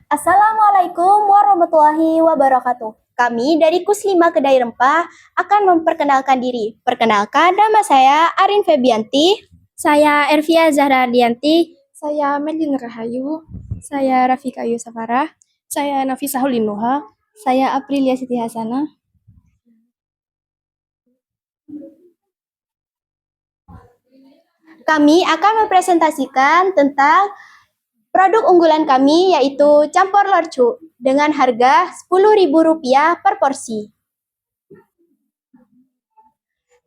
Assalamualaikum warahmatullahi wabarakatuh. Kami dari Kus 5 Kedai Rempah akan memperkenalkan diri. Perkenalkan, nama saya Arin Febianti. Saya Ervia Zahra Ardianti. Saya Medin Rahayu. Saya Rafika Yusafara. Saya Nafisa Hulinuha. Saya Aprilia Siti Hasana. Kami akan mempresentasikan tentang produk unggulan kami yaitu campur lorcu dengan harga Rp10.000 per porsi.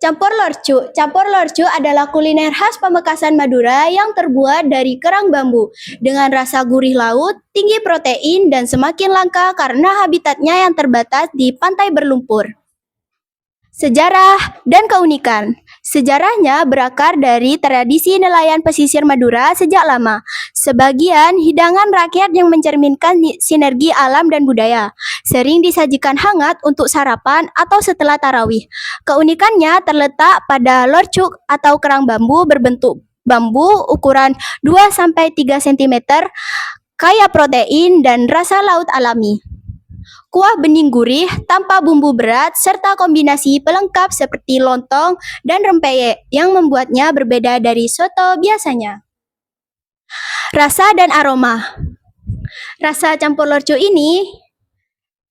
Campur lorcu adalah kuliner khas Pamekasan Madura yang terbuat dari kerang bambu dengan rasa gurih laut, tinggi protein, dan semakin langka karena habitatnya yang terbatas di pantai berlumpur. Sejarah dan keunikan. Sejarahnya berakar dari tradisi nelayan pesisir Madura sejak lama. Sebagian hidangan rakyat yang mencerminkan sinergi alam dan budaya. Sering disajikan hangat untuk sarapan atau setelah tarawih. Keunikannya terletak pada lorcuk atau kerang bambu berbentuk bambu ukuran 2-3 cm, kaya protein dan rasa laut alami. Kuah bening gurih tanpa bumbu berat serta kombinasi pelengkap seperti lontong dan rempeyek yang membuatnya berbeda dari soto biasanya. Rasa dan aroma. Rasa campur lorcu ini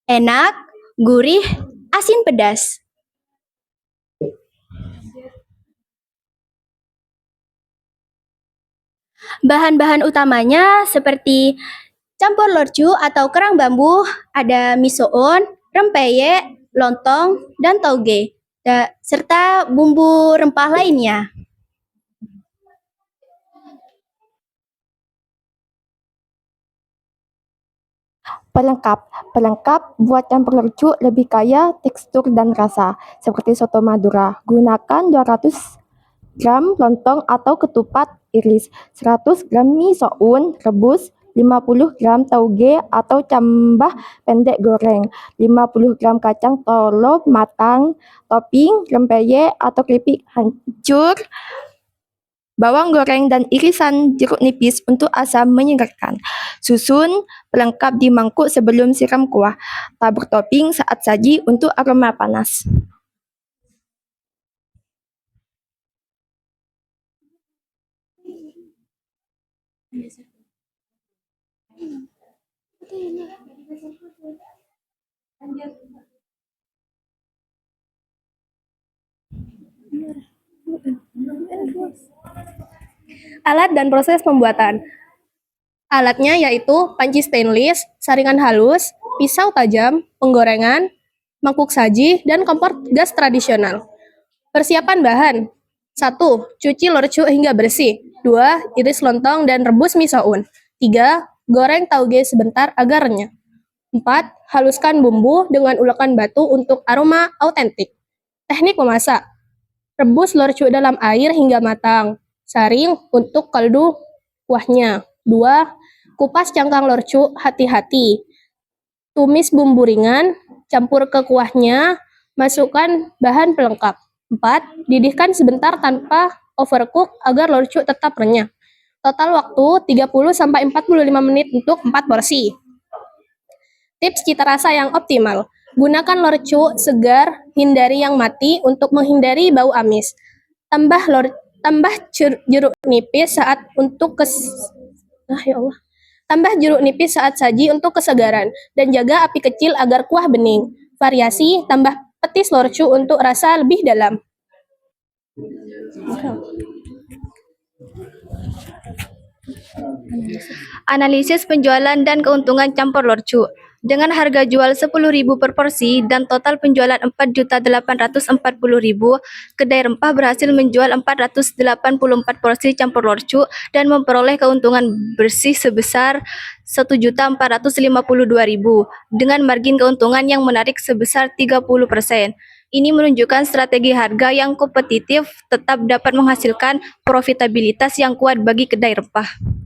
enak, gurih, asin pedas. Bahan-bahan utamanya seperti campur lorcu atau kerang bambu, ada misoon, rempeyek, lontong, dan tauge, serta bumbu rempah lainnya. Pelengkap buat campur lorcu lebih kaya tekstur dan rasa, seperti soto Madura. Gunakan 200 gram lontong atau ketupat iris, 100 gram misoun rebus, 50 gram tauge atau cambah pendek goreng, 50 gram kacang tolo matang, topping rempeyek atau keripik hancur, bawang goreng dan irisan jeruk nipis untuk asam menyegarkan. Susun pelengkap di mangkuk sebelum siram kuah. Tabur topping saat saji untuk aroma panas. Alat dan proses pembuatan. Alatnya yaitu panci stainless, saringan halus, pisau tajam, penggorengan, mangkuk saji, dan kompor gas tradisional. Persiapan bahan. 1. Cuci lorcu hingga bersih. 2. Iris lontong dan rebus misoun. 3. Goreng tauge sebentar agar renyah. 4. Haluskan bumbu dengan ulekan batu untuk aroma autentik. Teknik memasak. Rebus lorcu dalam air hingga matang. Saring untuk kaldu kuahnya. 2. Kupas cangkang lorcu hati-hati. Tumis bumbu ringan, campur ke kuahnya, masukkan bahan pelengkap. 4. Didihkan sebentar tanpa overcook agar lorcu tetap renyah. Total waktu 30-45 menit untuk 4 porsi. Tips cita rasa yang optimal. Gunakan lorcu segar, hindari yang mati untuk menghindari bau amis. Tambah jeruk nipis saat Tambah jeruk nipis saat saji untuk kesegaran dan jaga api kecil agar kuah bening. Variasi, tambah petis lorcu untuk rasa lebih dalam. Analisis penjualan dan keuntungan campur lorcu. Dengan harga jual Rp10.000 per porsi dan total penjualan Rp4.840.000, Kedai Rempah berhasil menjual 484 porsi campur lorcu dan memperoleh keuntungan bersih sebesar Rp1.452.000 dengan margin keuntungan yang menarik sebesar 30%. Ini menunjukkan strategi harga yang kompetitif tetap dapat menghasilkan profitabilitas yang kuat bagi Kedai Rempah.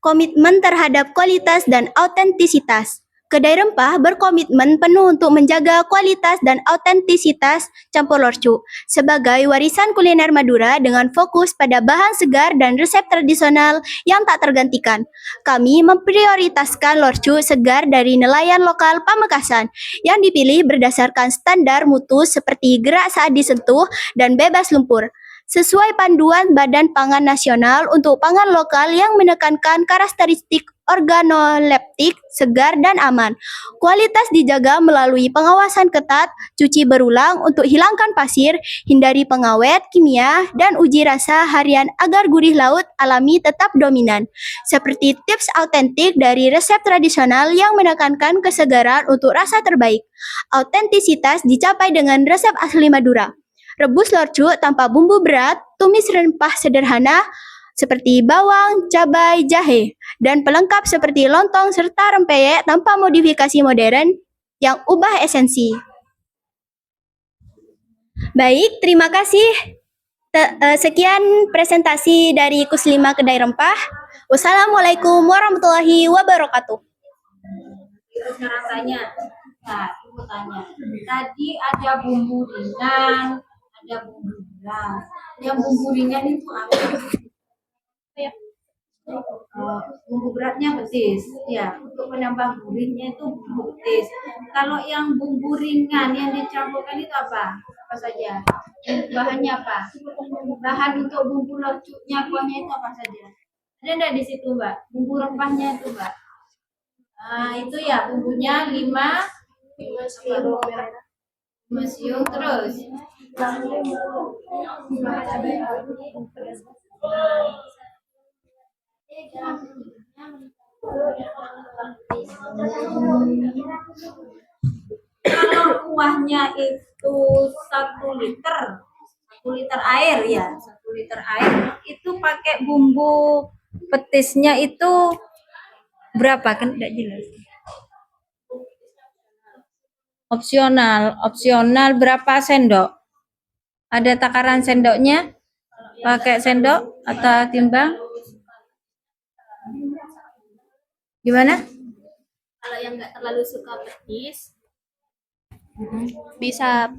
Komitmen terhadap kualitas dan autentisitas. Kedai Rempah berkomitmen penuh untuk menjaga kualitas dan autentisitas campur lorcu sebagai warisan kuliner Madura dengan fokus pada bahan segar dan resep tradisional yang tak tergantikan. Kami memprioritaskan lorcu segar dari nelayan lokal Pamekasan yang dipilih berdasarkan standar mutu seperti gerak saat disentuh dan bebas lumpur. Sesuai panduan Badan Pangan Nasional untuk pangan lokal yang menekankan karakteristik organoleptik, segar, dan aman. Kualitas dijaga melalui pengawasan ketat, cuci berulang untuk hilangkan pasir, hindari pengawet, kimia, dan uji rasa harian agar gurih laut alami tetap dominan. Seperti tips autentik dari resep tradisional yang menekankan kesegaran untuk rasa terbaik. Autentisitas dicapai dengan resep asli Madura. Rebus lorcu tanpa bumbu berat, tumis rempah sederhana seperti bawang, cabai, jahe, dan pelengkap seperti lontong serta rempeyek tanpa modifikasi modern yang ubah esensi. Baik, terima kasih. Sekian presentasi dari Kuslima Kedai Rempah. Wassalamualaikum warahmatullahi wabarakatuh. Sekarang tanya, nah ibu tanya, tadi ada bumbu ringan, ada bumbu berat. Yang bumbu ringan itu apa? Bumbu beratnya betis, ya. Untuk penambah gurihnya itu bumbu betis. Kalau yang bumbu ringan yang dicampurkan itu apa? Apa saja? Bahannya apa? Bahan untuk bumbu lorcuknya, kuahnya itu apa saja? Ada enggak di situ, Mbak? Bumbu rempahnya itu, Mbak? Nah, itu ya bumbunya 5 siung terus. Kalau kuahnya itu 1 liter air ya, 1 liter air itu pakai bumbu petisnya itu berapa kan tidak jelas. Opsional berapa sendok? Ada takaran sendoknya? Pakai sendok atau timbang? Gimana? Kalau yang nggak terlalu suka petis, bisa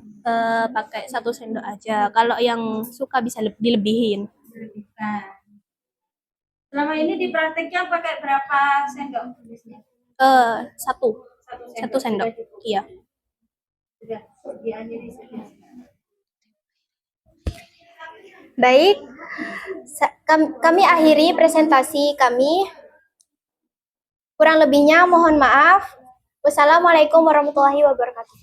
pakai 1 sendok aja. Kalau yang suka bisa dilebihin. Nah, selama ini di prakteknya pakai berapa sendok? Satu sendok. Iya. Sudah, sediaannya di sini. Baik, kami akhiri presentasi kami. Kurang lebihnya mohon maaf. Wassalamualaikum warahmatullahi wabarakatuh.